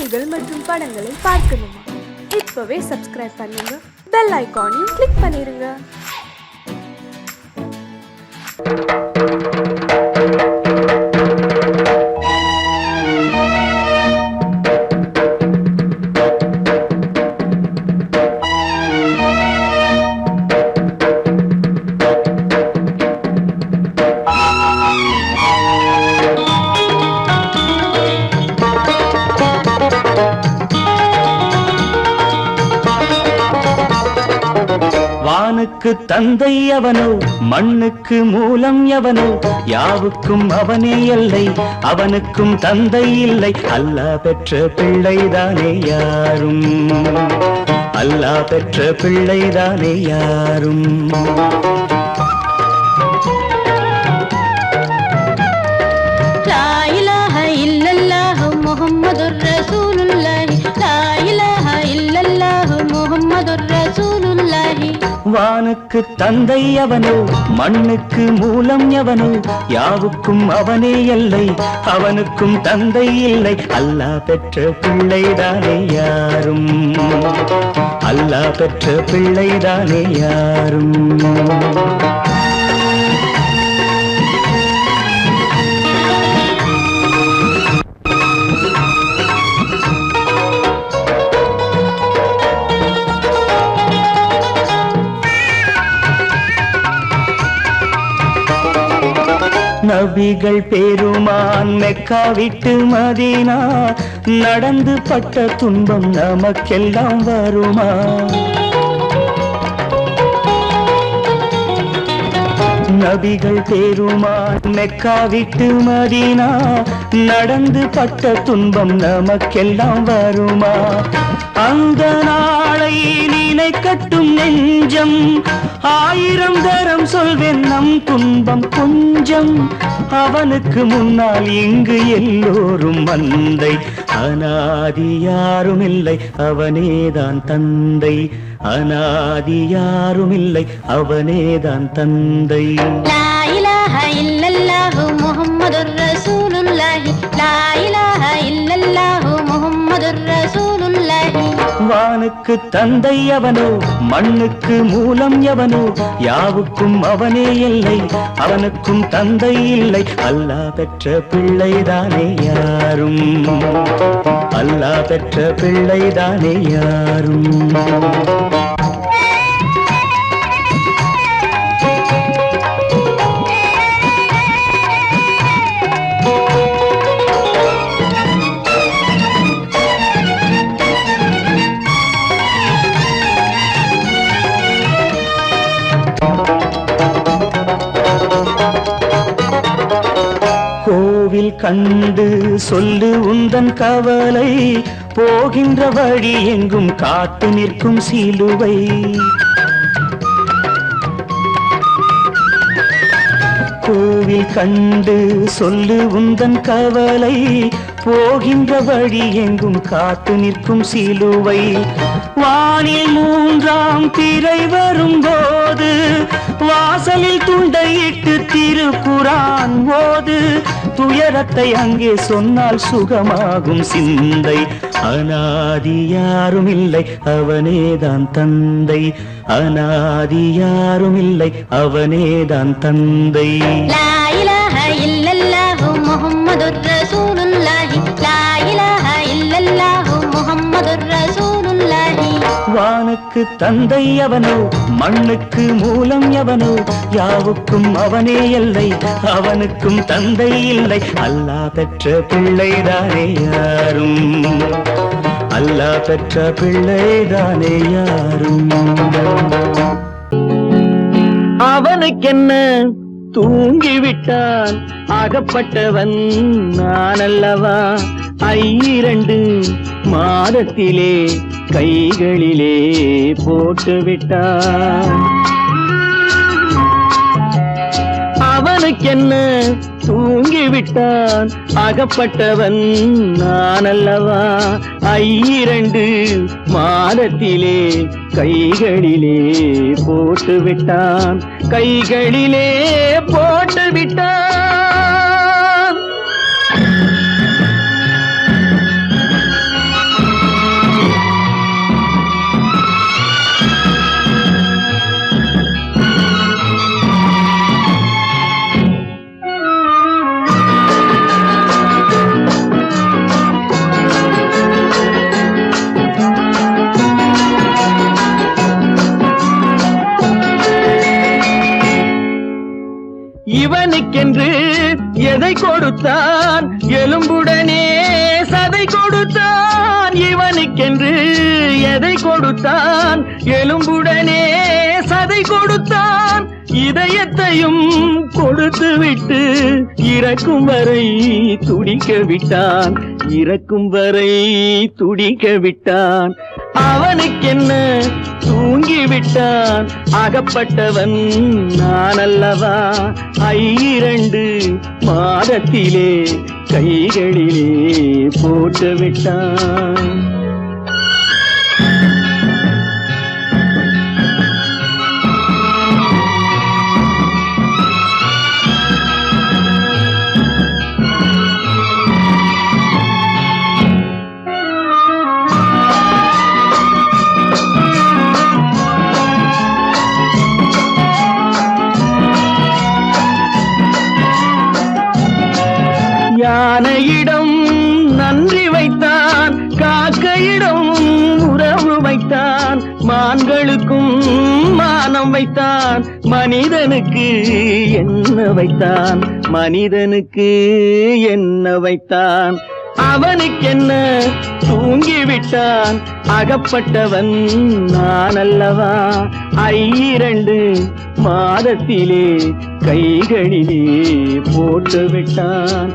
செய்திகள் மற்றும் படங்களை பார்க்கணுமா? இப்பவே சப்ஸ்கிரைப் பண்ணுங்க, பெல் ஐகானையும் கிளிக் பண்ணிருங்க. வானுக்கு தந்தை அவனோ, மண்ணுக்கு மூலம் எவனோ, யாவுக்கும் அவனே எல்லை, அவனுக்கும் தந்தை இல்லை. அல்லாஹ் பெற்ற பிள்ளைதானே யாரும், அல்லாஹ் பெற்ற பிள்ளைதானே யாரும். லா இலாஹ இல்லல்லாஹ் முஹம்மதுர் ரசூலுல்லாஹ், லா இலாஹ இல்லல்லாஹ் முஹம்மதுர் ரசூலுல்லாஹ். வானுக்கு தந்தை அவனோ, மண்ணுக்கு மூலம் எவனோ, யாவுக்கும் அவனே எல்லை, அவனுக்கும் தந்தை இல்லை. அல்லாஹ் பெற்ற பிள்ளைதானே யாரும், அல்லாஹ் பெற்ற பிள்ளைதானே யாரும். நபிகள் பெருமான் மெக்கா விட்டு மதீனா நடந்து பட்ட துன்பம் நமக்கெல்லாம் வருமா? நபிகள் பெருமான் மெக்கா விட்டு மதீனா நடந்து பட்ட துன்பம் நமக்கெல்லாம் வருமா? அந்த நாளை நினைக்கட்டும் நெஞ்சம், ஆயிரம் தரம் சொல்வேன் நம் துன்பம் கொஞ்சம். அவனுக்கு முன்னால் இங்கு எல்லோரும் மந்தை, அனாதி யாரும் இல்லை அவனேதான் தந்தை, அனாதி யாரும் இல்லை அவனேதான் தந்தை. லா இலாஹ இல்லல்லாஹ் முஹம்மதுர் ரசூலுல்லாஹ், லா இலாஹ இல்லல்லாஹ் முஹம்மதுர் ரசூலுல்லாஹ். வானுக்கு தந்தை அவனோ, மண்ணுக்கு மூலம் எவனோ, யாவுக்கும் அவனே எல்லை, அவனுக்கும் தந்தை இல்லை. அல்லாஹ் பெற்ற பிள்ளைதானே யாரும், அல்லாஹ் பெற்ற பிள்ளைதானே யாரும். கோவில் கண்டு சொல்லு உந்தன் கவலை, போகின்ற வழி எங்கும் காத்து நிற்கும் சிலுவை. கோவில் கண்டு சொல்லு உந்தன் கவலை, போகின்ற வழி எங்கும் காத்து நிற்கும் சிலுவை. வானில் மூன்றாம் பிறை வரும்போது, வாசலில் துண்டையிட்டு திருக்குரான் ஓது. துயரத்தை அங்கே சொன்னால் சுகமாகும் சிந்தை, அனாதி யாரும் இல்லை அவனேதான் தந்தை, அனாதி யாரும் இல்லை அவனேதான் தந்தை. லா இலாஹ இல்லல்லாஹ் முஹம்மதுர் ரசூலுல்லாஹ், லா இலாஹ இல்லல்லாஹ் முஹம்மதுர் ரசூலுல்லாஹ். வானுக்கு தந்தை அவனோ, மண்ணுக்கு மூலம் எவனோ, யாவுக்கும் அவனே எல்லை, அவனுக்கும் தந்தை இல்லை. அல்லாஹ் பெற்ற பிள்ளைதானே யாரும், அல்லாஹ் பெற்ற பிள்ளைதானே யாரும். அவனுக்கென்ன தூங்கிவிட்டான், அகப்பட்டவன் நான் அல்லவா? 2 மாதத்திலே கைகளிலே போட்டுவிட்டான். அவனுக்கென்ன தூங்கிவிட்டான், அகப்பட்டவன் நான் அல்லவா? 2 மாதத்திலே கைகளிலே போட்டுவிட்டான், கைகளிலே போட்டுவிட்டான். அவனுக்கென்று எதை கொடுத்தான் எலும்புடனே சதை கொடுத்தான் இவனுக்கென்று எதை கொடுத்தான் எலும்புடனே சதை கொடுத்தான் இதயத்தையும் கொடுத்து விட்டு இறக்கும் வரை துடிக்க விட்டான் இறக்கும் வரை துடிக்க விட்டான் அவனுக்கென்ன தூங்கி விட்டான் அகப்பட்டவன் நான் அல்லவா 2 மாதத்திலே கைகளிலே போட்டு விட்டான் யானையிடம் நன்றி வைத்தான் காக்கையிடம் உறவு வைத்தான் மான்களுக்கும் மானம் வைத்தான் மனிதனுக்கு என்ன வைத்தான் மனிதனுக்கு என்ன வைத்தான் அவனுக்கென்ன தூங்கி விட்டான் அகப்பட்டவன் நான் அல்லவா 2 மாதத்திலே கைகளிலே போட்டு விட்டான்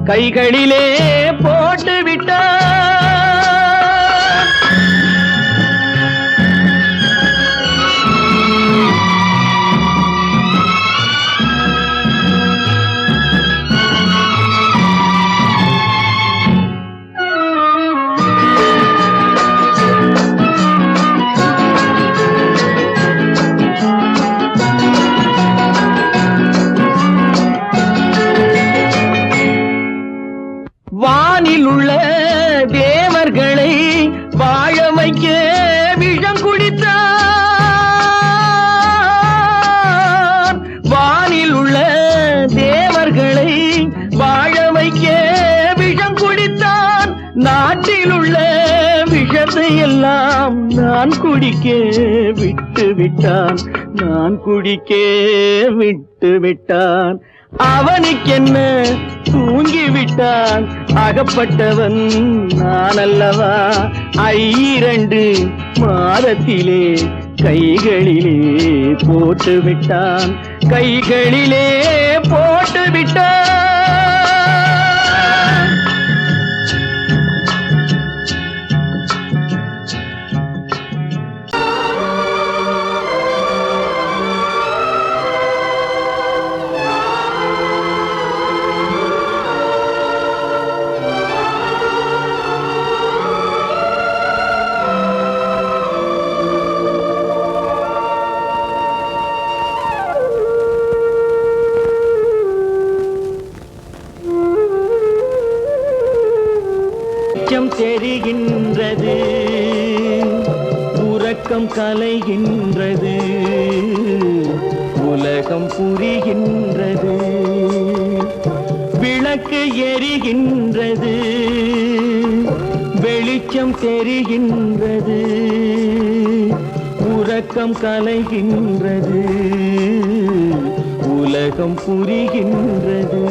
கைகளிலே போட்டு விட்டான் வானில் உள்ள தேவர்களை வாழ வைக்க விஷம் குடித்தான் வானில் உள்ள தேவர்களை வாழ வைக்க விஷம் குடித்தான் நாட்டில் உள்ள விஷத்தை எல்லாம் நான் குடிக்க விட்டு விட்டான் நான் குடிக்க விட்டு விட்டான் அவனுக்கென்ன தூங்கி விட்டான் அகப்பட்டவன் நான் அல்லவா 2 மாதத்திலே கைகளிலே போட்டு விட்டான் கைகளிலே போட்டு விட்டான் வெளிச்சம் தெரிகின்றது உறக்கம் கலைகின்றது உலகம் புரிகின்றது விளக்கு எரிகின்றது வெளிச்சம் தெரிகின்றது உறக்கம் கலைகின்றது உலகம் புரிகின்றது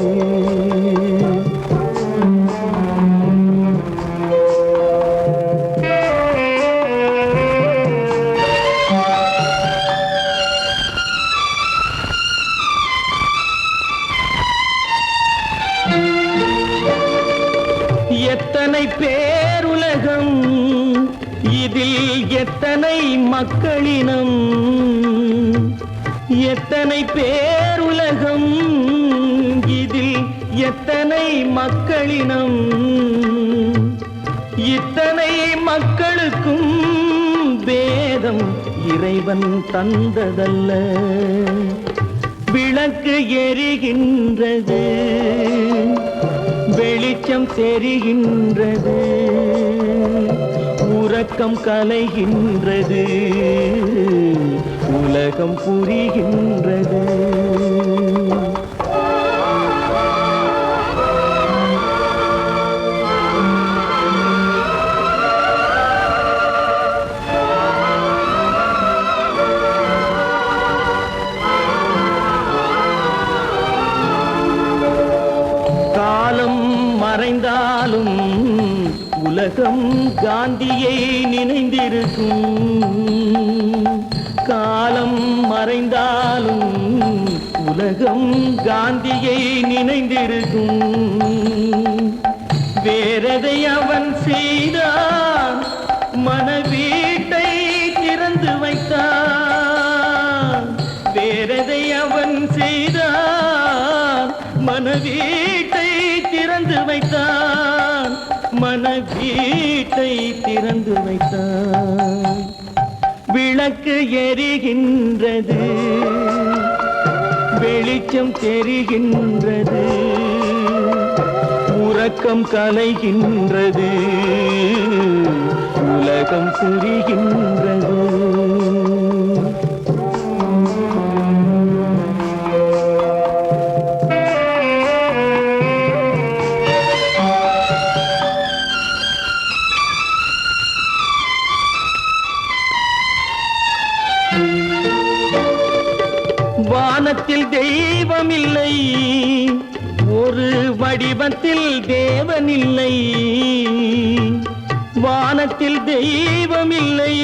எத்தனை பேருலகம் இதில் எத்தனை மக்களினம் எத்தனை பேருலகம் இதில் எத்தனை மக்களினம் இத்தனை மக்களுக்கும் வேதம் இறைவன் தந்ததல்ல விளக்கு எரிகின்றது வெளிச்சம் தெரிகின்றது உறக்கம் கலைகின்றது உலகம் புரிகின்றது உலகம் காந்தியை நினைந்திருக்கும். காலம் மறைந்தாலும் உலகம் காந்தியை நினைந்திருக்கும். வேறதை அவன் செய்தான், மனவீட்டை திறந்து வைத்தான். வேறதை அவன் செய்தான், மனவீட்டை திறந்து வைத்தான். மனவீட்டை திறந்து வைத்தான். விளக்கு எரிகின்றது, வெளிச்சம் தெரிகின்றது, உறக்கம் கலைகின்றது, உலகம் புரிகின்றது. வானத்தில் தெய்வமில்லை, ஒரு வடிவத்தில் தேவனில்லை. வானத்தில் தெய்வமில்லை,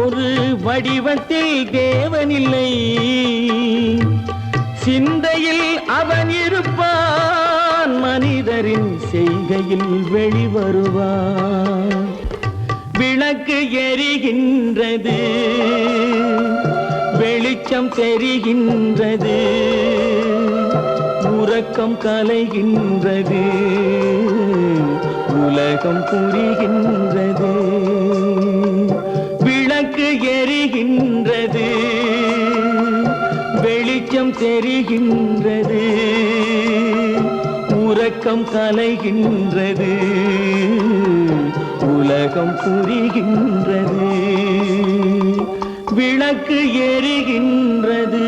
ஒரு வடிவத்தில் தேவனில்லை. சிந்தையில் அவன் இருப்பான், மனிதரின் செய்கையில் வெளிவருவான். விளக்கு எரிகின்றது, வெளிச்சம் தெரிகின்றது, உறக்கம் கலைகின்றது, உலகம் புரிகின்றது. விளக்கு எரிகின்றது, வெளிச்சம் தெரிகின்றது, உறக்கம் கலைகின்றது, உலகம் புரிகின்றது. விளக்கு எரிகின்றது.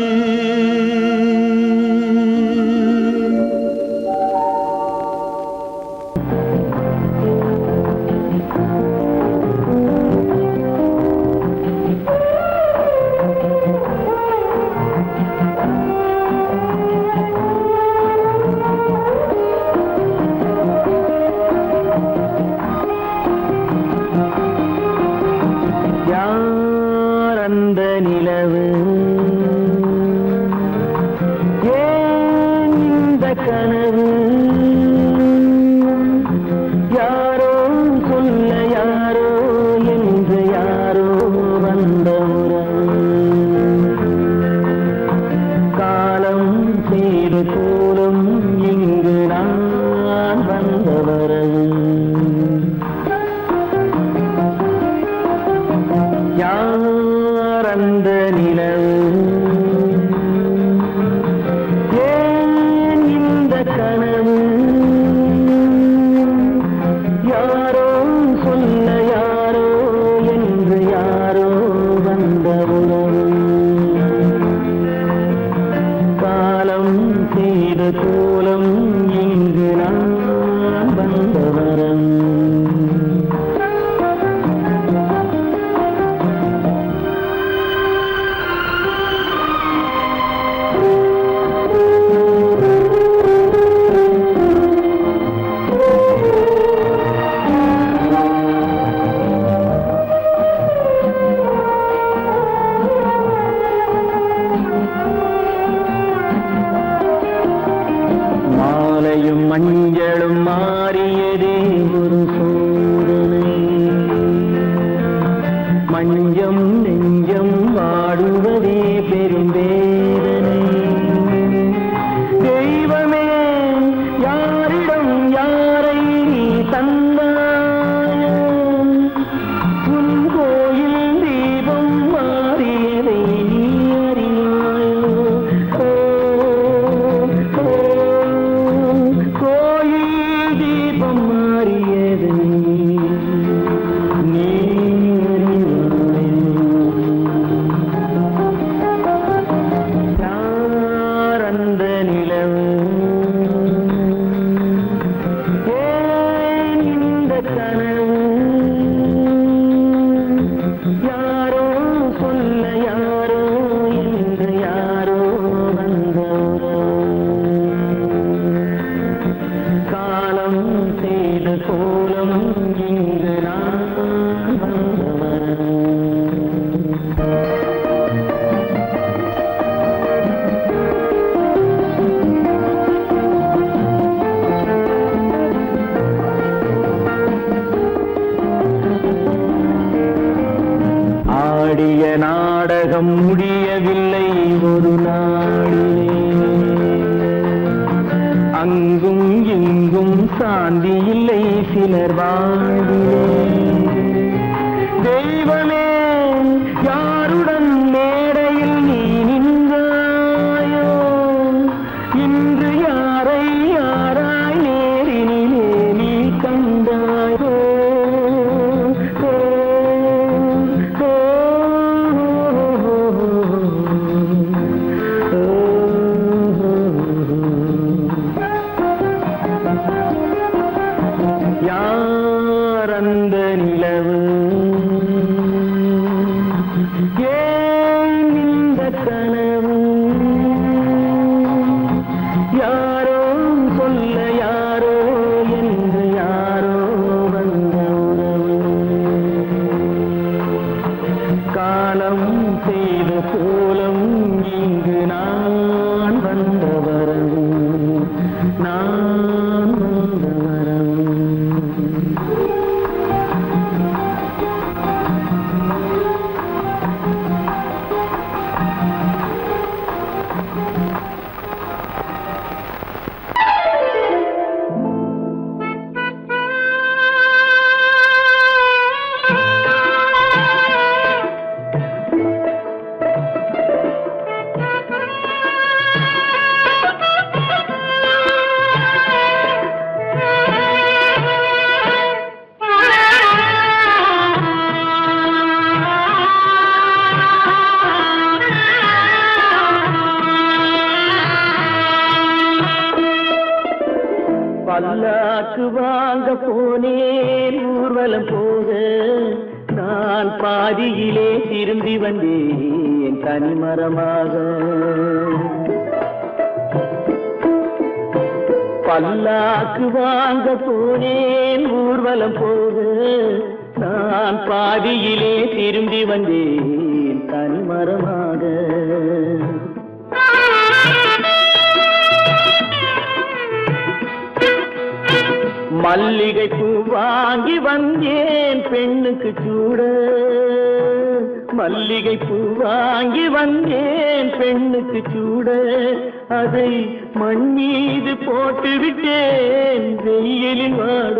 ஊர்வலம் போக நான் பாதியிலே திரும்பி வந்தேன் தனிமரமாக. பல்லாக்கு வாங்க போனேன் ஊர்வலம் போக நான் பாதியிலே திரும்பி வந்தேன் தனிமரமாக. மல்லிகை பூ வாங்கி வந்தேன் பெண்ணுக்கு சூட. மல்லிகை பூ வாங்கி வந்தேன் பெண்ணுக்கு சூட. அதை மண் மீது போட்டு விட்டேன் வெயிலில் வாட.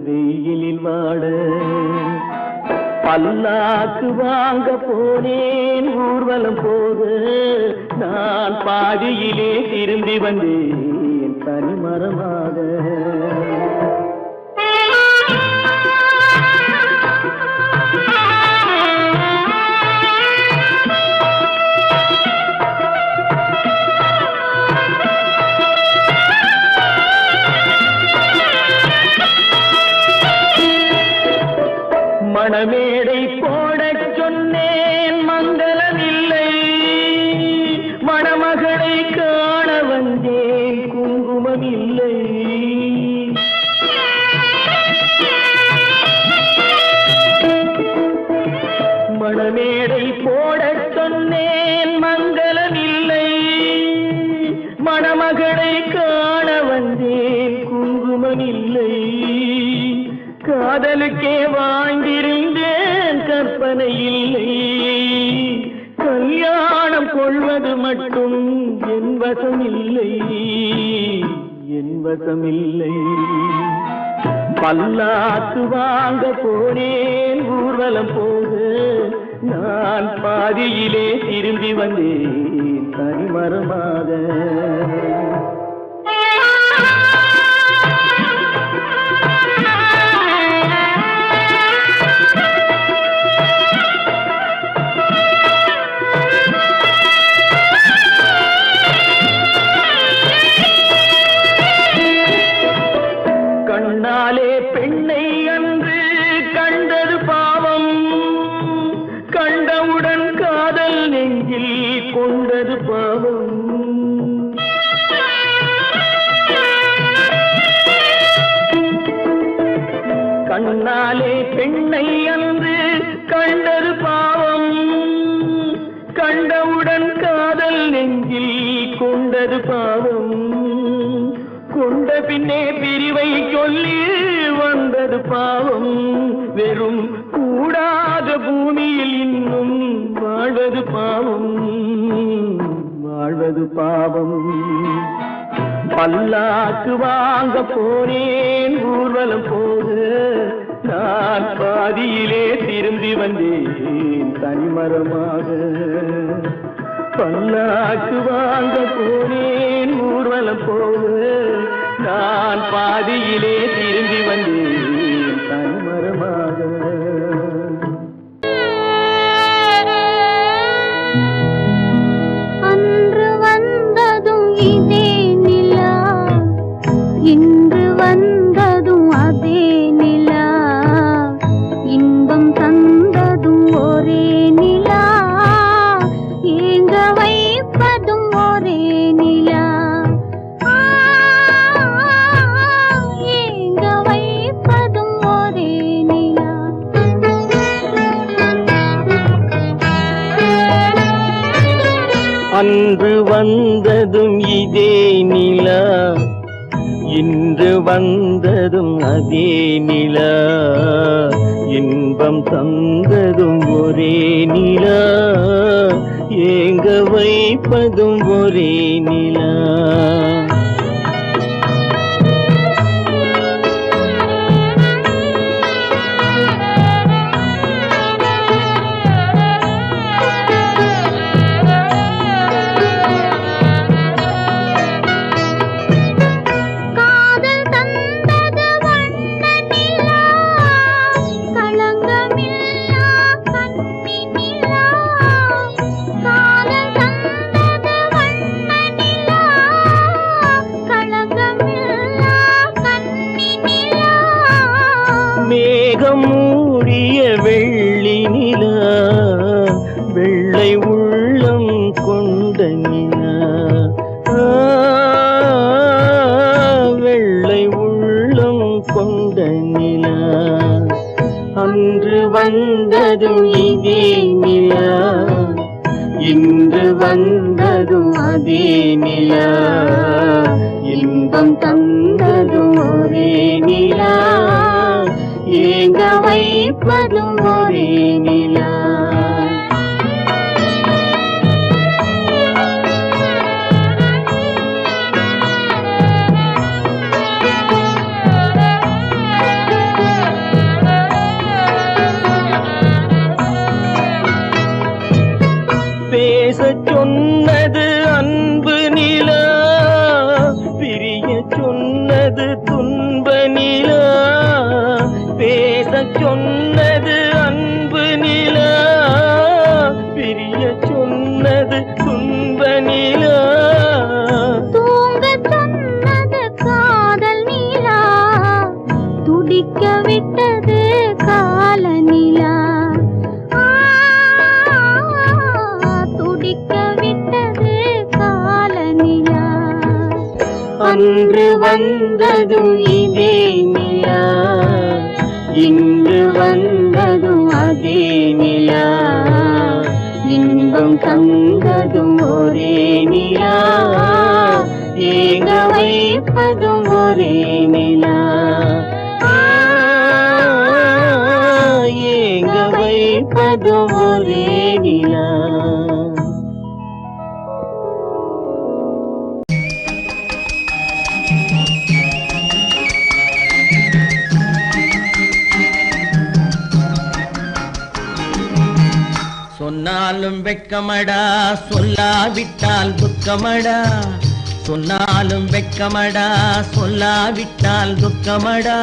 வெயிலில் வாட பல்லாக்கு வாங்க போனேன் ஊர்வலம் போக நான் பாதியிலே திரும்பி வந்தேன் தனிமரமாக. மணமேடை போடச் சொன்னேன் மங்களமில்லை. மணமகளை காண வந்தேன் குங்குமமில்லை. மணமேடை போடச் சொன்னேன் மங்களமில்லை. மணமகளை காண வந்தேன் குங்குமமில்லை. காதலுக்கே வாழ்ந்திருந்தேன் கற்பனை இல்லை. கல்யாணம் கொள்வது மட்டும் என் வசமில்லை. என் வசமில்லை. பல்லாக்கு வாங்க போனேன் ஊர்வலம் போக நான் பாதியிலே திரும்பி வந்தேன் தனிமரமாக. கண்ணாலே பெண்ணை அன்று கண்டது பாவம். கண்டவுடன் காதல் நெஞ்சில் கொண்டது பாவம். கண்ணாலே பெண்ணை அன்று கண்டது பாவம். கண்டவுடன் காதல் நெஞ்சில் கொண்டது பாவம். கொண்ட பின்னே பிரிவை சொல்லி வந்தது பாவம். வெறும் கூடாத பூமியில் இன்னும் வாழ்வது பாவம். வாழ்வது பாவம். பல்லாக்கு வாங்க போனேன் ஊர்வலம் போக நான் பாதியிலே திரும்பி வந்தேன் தனிமரமாக. பல்லாக்கு வாங்க போனேன் ஊர்வலம் போக நான் பாதியிலே திரும்பி வந்தேன் தனிமரமாக. அன்று வந்ததும் இதே நிலா, இன்று வந்ததும் அதே நிலா. இன்பம் தந்ததும் ஒரே நிலா, ஏங்க வைப்பதும் ஒரே நிலா. ஏங்க வைப்பதும் ஒரே நிலா. அன்று வந்ததும் இதே நிலா, இன்று வந்ததும் அதே நிலா. இன்பம் தந்ததும் ஒரே நிலா, ஏங்க வைப்பதும் ஒரே நிலா. காதல் தந்தது வண்ண நிலா, களங்கமில்லா கன்னி நிலா. காதல் தந்தது வண்ண நிலா, மேகம் மூடிய வெள்ளி நிலா வெள்ளை உள்ளம் கொண்ட நிலா வெள்ளை உள்ளம் கொண்ட நிலா அன்று வந்ததும் இதே நிலா இன்று வந்ததும் அதே நிலா இன்பம் தந்ததும் ஒரே நிலா ஏங்க வைப்பதும் ஒரே நிலா பேசச் சொன்னது அன்பு நிலா பிரிய சொன்னது துன்ப நிலா பேசச் சொன்னது அன்பு நிலா பிரிய சொன்னது துன்ப நிலா தூங்கச் சொன்னது காதல் நிலா துடிக்க விட்டது கால நிலா துடிக்க விட்டது கால நிலா அன்று வந்ததும் இதே நிலா இன்று வந்ததும் அதே நிலா இன்பம் தந்ததும் ஒரே நிலா ஏங்க வைப்பதும் ஒரே நிலா ஏங்க வைப்பதும் ஒரே நிலா சொன்னாலும் வெட்கமடா சொல்லாவிட்டால் துக்கமடா சொன்னாலும் வெட்கமடா சொல்லாவிட்டால் துக்கமடா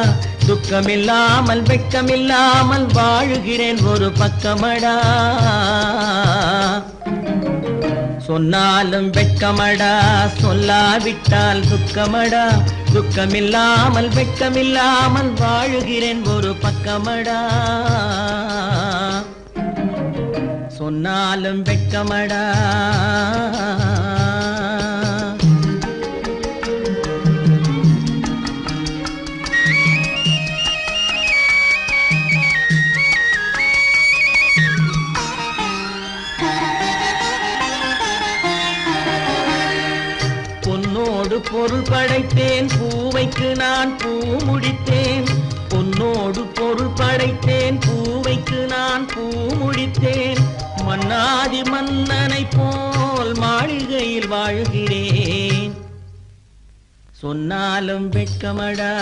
துக்கமில்லாமல் வெட்கமில்லாமல் வாழுகிறேன் ஒரு பக்கமடா சொன்னாலும் வெட்கமடா சொல்லாவிட்டால் துக்கமடா துக்கமில்லாமல் வெட்கமில்லாமல் வாழுகிறேன் ஒரு பக்கமடா சொன்னாலும் வெட்கமடா பொன்னோடு பொருள் படைத்தேன் பூவைக்கு நான் பூ முடித்தேன் பொன்னோடு பொருள் படைத்தேன் பூவைக்கு நான் பூ முடித்தேன் மன்னாதி மன்னனை போல் மாளிகையில் வாழ்கிறேன் சொன்னாலும் வெட்கமடா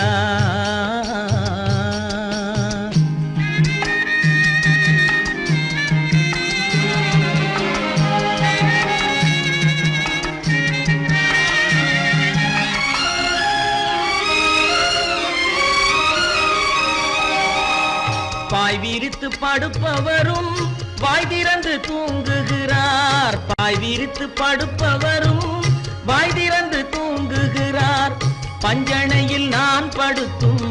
பாய் விரித்து படுப்பவரும் வாய் திறந்து தூங்குகிறார் பாய் விரித்து படுப்பவரும் வாய் திறந்து தூங்குகிறார் பஞ்சணையில் நான் படுத்தும்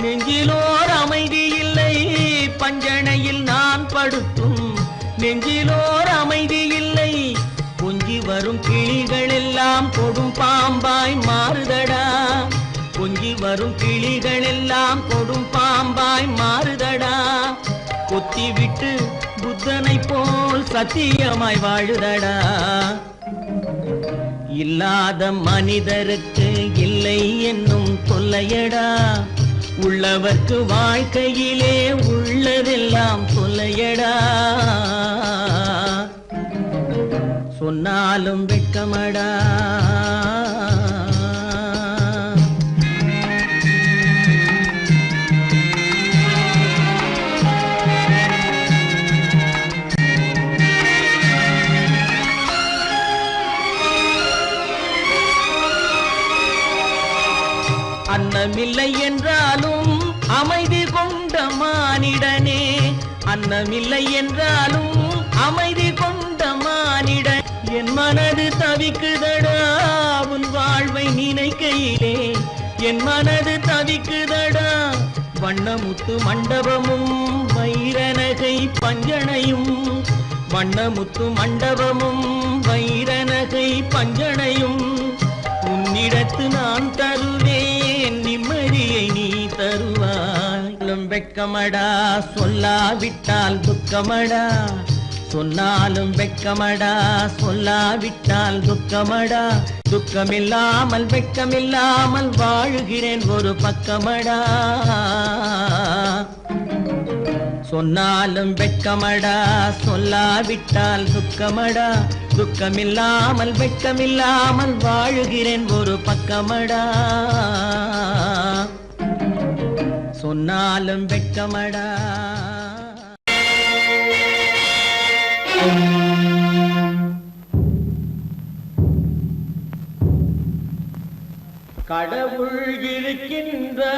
நெஞ்சிலோர் அமைதி இல்லை பஞ்சணையில் நான் படுத்தும் நெஞ்சிலோர் அமைதி இல்லை கொஞ்சி வரும் கிளிகள் எல்லாம் கொடும் பாம்பாய் மாறுதடா கொஞ்சி வரும் கிளிகள் எல்லாம் கொடும் பாம்பாய் மாறுதடா கொத்தி விட்டு புத்தனை போல் சத்தியமாய் வாழுதடா இல்லாத மனிதருக்கு இல்லை என்னும் தொல்லையடா உள்ளவர்க்கு வாழ்க்கையிலே உள்ளதெல்லாம் தொல்லையடா சொன்னாலும் வெட்கமடா அன்னமில்லை என்றாலும் அமைதி கொண்ட மானிடனே அன்னமில்லை என்றாலும் அமைதி கொண்ட மானிடன் என் மனது தவிக்குதடா உன் வாழ்வை நினைக்கையிலே என் மனது தவிக்குதடா வண்ணமுத்து மண்டபமும் வைரநகை பஞ்சனையும் வண்ணமுத்து மண்டபமும் வைரநகை பஞ்சனையும் உன்னிடத்து நான் தருவேன் நிம்மதியை நீ தருவாய் வெட்கமடா சொல்லாவிட்டால் துக்கமடா சொன்னாலும் வெட்கமடா சொல்லாவிட்டால் துக்கமடா துக்கமில்லாமல் வெட்கமில்லாமல் வாழுகிறேன் ஒரு பக்கமடா சொன்னாலும் வெட்கமடா சொல்லாவிட்டால் துக்கமடா துக்கமில்லாமல் வெட்கமில்லாமல் வாழுகிறேன் ஒரு பக்கமடா சொன்னாலும் வெட்கமடா கடவுள் இருக்கின்றார்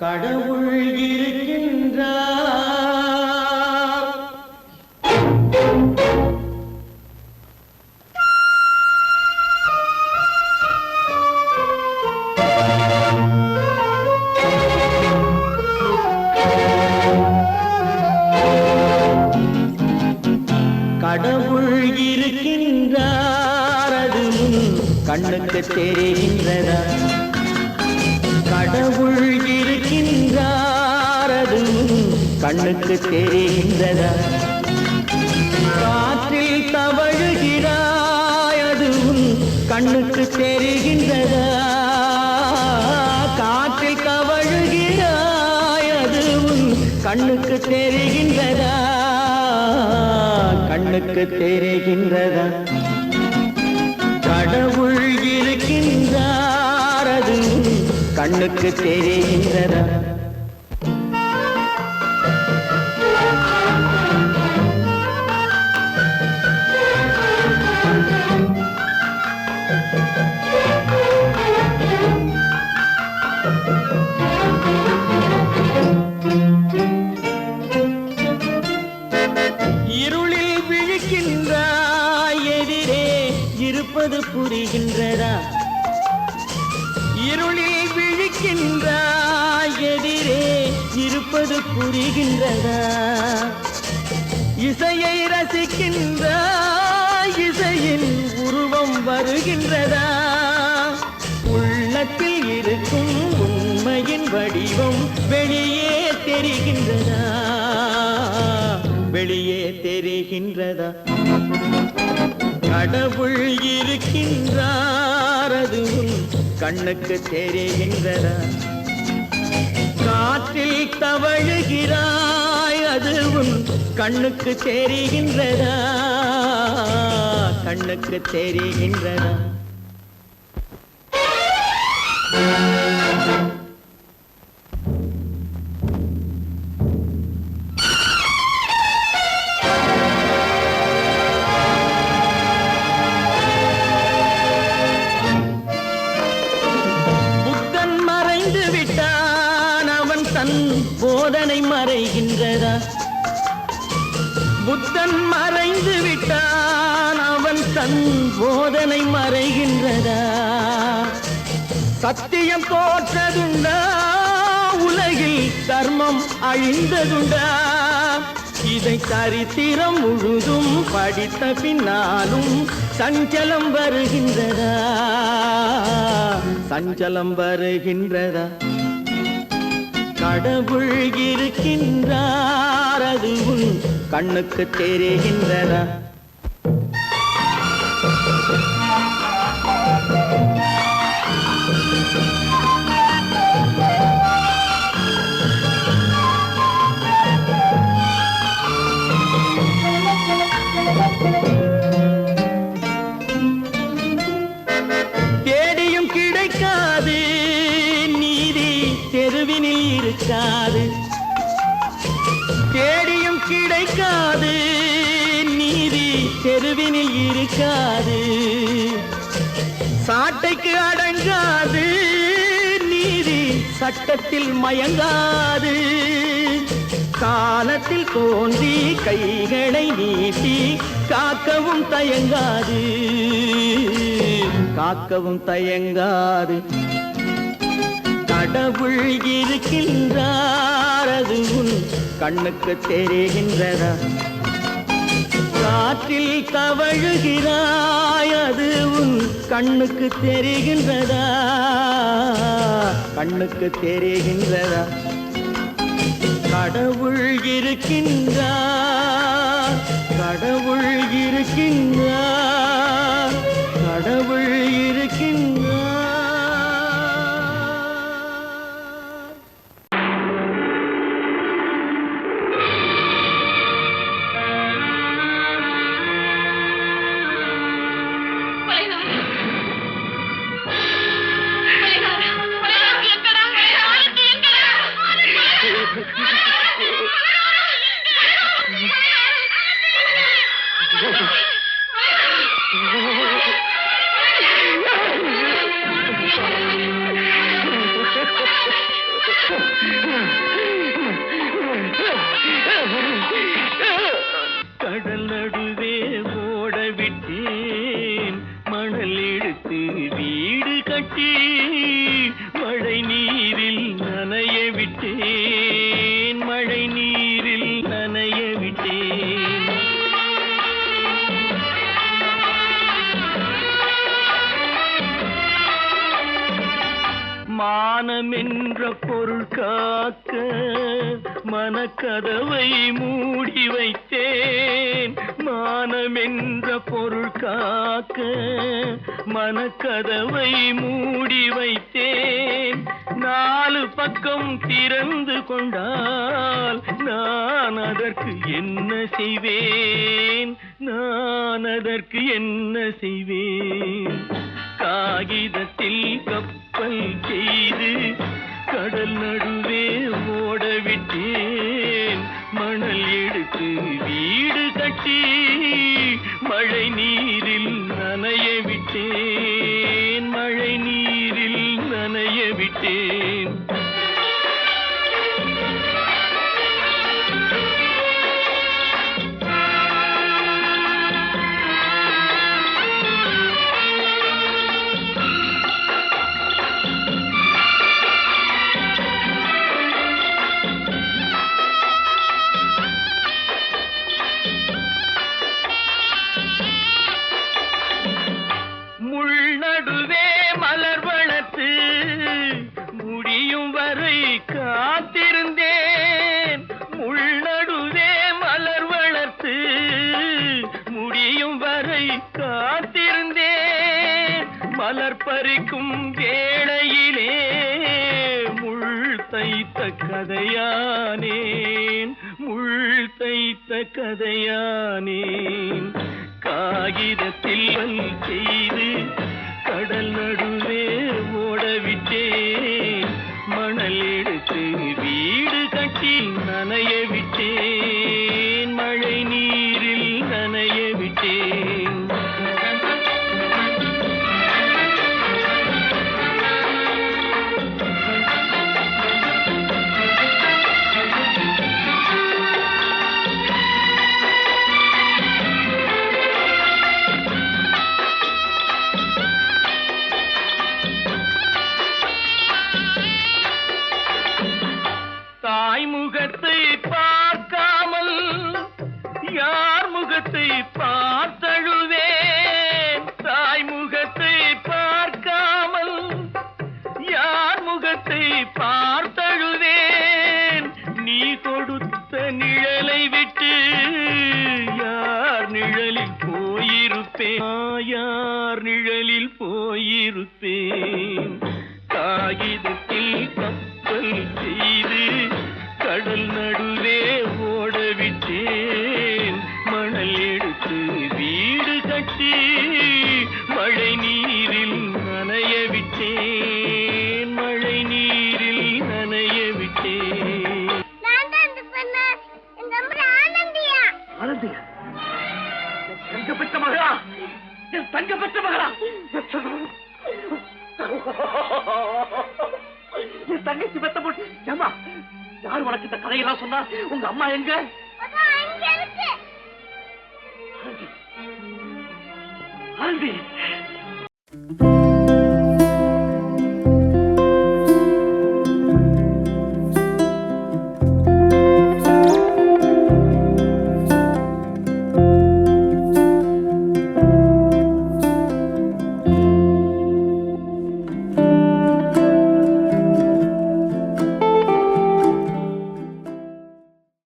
கடவுள் இருக்கின்றார் கடவுள் இருக்கின்றார் அது கண்ணுக்கு தெரிகின்றதா கடவுள் இருக்கின்றார் அது கண்ணுக்கு தெரிகின்றதா காற்றில் தவழுகிறாய் அது கண்ணுக்கு தெரிகின்றதா காற்றில் தவழுகிறாய் அது கண்ணுக்கு தெரிகின்றதா கண்ணுக்கு தெரிகின்றதா கடவுள் இருக்கின்றார் அது கண்ணுக்கு தெரிகின்றதா இருப்பது புரிகின்றதா இருளில் விழிக்கின்றாய் எதிரே இருப்பது புரிகின்றதா இசையை ரசிக்கின்றாய் இசையின் உருவம் வருகின்றதா உள்ளத்தில் இருக்கும் உண்மையின் வடிவம் வெளியே தெரிகின்றதா வெளியே தெரிகின்றதா கடவுள் இருக்கின்றார் அது கண்ணுக்கு தெரிகின்றதா காற்றில் தவழுகிறாய் அது கண்ணுக்கு தெரிகின்றதா கண்ணுக்கு தெரிகின்றதா போதனை மறைகின்றதா புத்தன் மறைந்து விட்டான் அவன் தன் போதனை மறைகின்றதா சத்தியம் தோற்றதுண்டா உலகில் தர்மம் அழிந்ததுண்டா இதை சரித்திரம் முழுதும் படித்த பின்னாலும் சஞ்சலம் வருகின்றதா சஞ்சலம் வருகின்றதா கடவுள் இருக்கின்றார் அது கண்ணுக்கு தெரிகின்றதா தேடியும் கிடைக்காது நீதி தெருவினில் இருக்காது தேடியும் கிடைக்காது நீதி தெருவினில் இருக்காது சாட்டைக்கு அடங்காது நீதி சட்டத்தில் மயங்காது காலத்தில் தோன்றி கைகளை நீட்டி காக்கவும் தயங்காது, காக்கவும் தயங்காது. கடவுள் இருக்கின்றார், அது உன் கண்ணுக்கு தெரிகின்றதா? காற்றில் தவழுகிறாய், அது உன் கண்ணுக்கு தெரிகின்றதா? கண்ணுக்கு தெரிகின்றதா? கடவுள் இருக்கின்றார், கடவுள் இருக்கின்றார், கடவுள் இருக்கின்றார். கடல் நடுவே ஓட விட்டேன், மணல் எடுத்து வீடு கட்டி மழை நீரில் நனைய விட்டேன், மழை நீரில் நனைய விட்டேன். மானம் என்ற பொருள் காக்க மனக்கதவை மூடி வைத்தேன், மானம் என்ற பொருள் காக்க மனக்கதவை மூடி வைத்தேன். 4 பக்கம் திறந்து கொண்டால் நான் அதற்கு என்ன செய்வேன், நான் அதற்கு என்ன செய்வேன்? காகிதத்தில் கப்பல் செய்து கடல் நடுவே ஓட விட்டேன், மணல் எடுத்து வீடு கட்டி மழை நீரில் நனைய விட்டேன், மழை நீரில் நனைய விட்டேன். நடுவே மலர் வளர்த்து முடியும் வரை காத்திருந்தேன், முள் நடுவே மலர் வளர்த்து முடியும் வரை காத்திருந்தேன். மலர் பறிக்கும் வேளையிலே முள் தைத்த கதையானேன், முள் தைத்த கதையானேன். காகிதத்தில் செய்து கடல் நடுவே ஓடவிட்டேன், மணல் எடுத்து வீடு கட்டி நனைய விட்டேன், மழை நீரில் நனைய விட்டேன். தாய் முகத்தை பார்க்காமல் யார் முகத்தை பார்த்தழுவேன், தாய் முகத்தை பார்க்காமல் யார் முகத்தை பார்த்தழுவேன். நீ கொடுத்த நிழலை விட்டு யார் நிழலில் போயிருப்பேன், யார் நிழலில் போயிருப்பேன். காகிதத்தில் கப்பல் செய்து கடல் நடுவே ஓடவிட்டேன், மணல் எடுத்து வீடு கட்டி மழை நீரில் நனைய விட்டேன், மழை நீரில் நனைய விட்டேன். ஆனந்தியா, தங்கப்பட்ட மகளா, என் தங்கப்பட்ட மகளா, என் தங்கச்சி பெத்த போட்டு ஏமா யார் உனக்கு இந்த கதையெல்லாம் சொன்னா? உங்க அம்மா எங்க? ஆனந்தி, ஆனந்தி,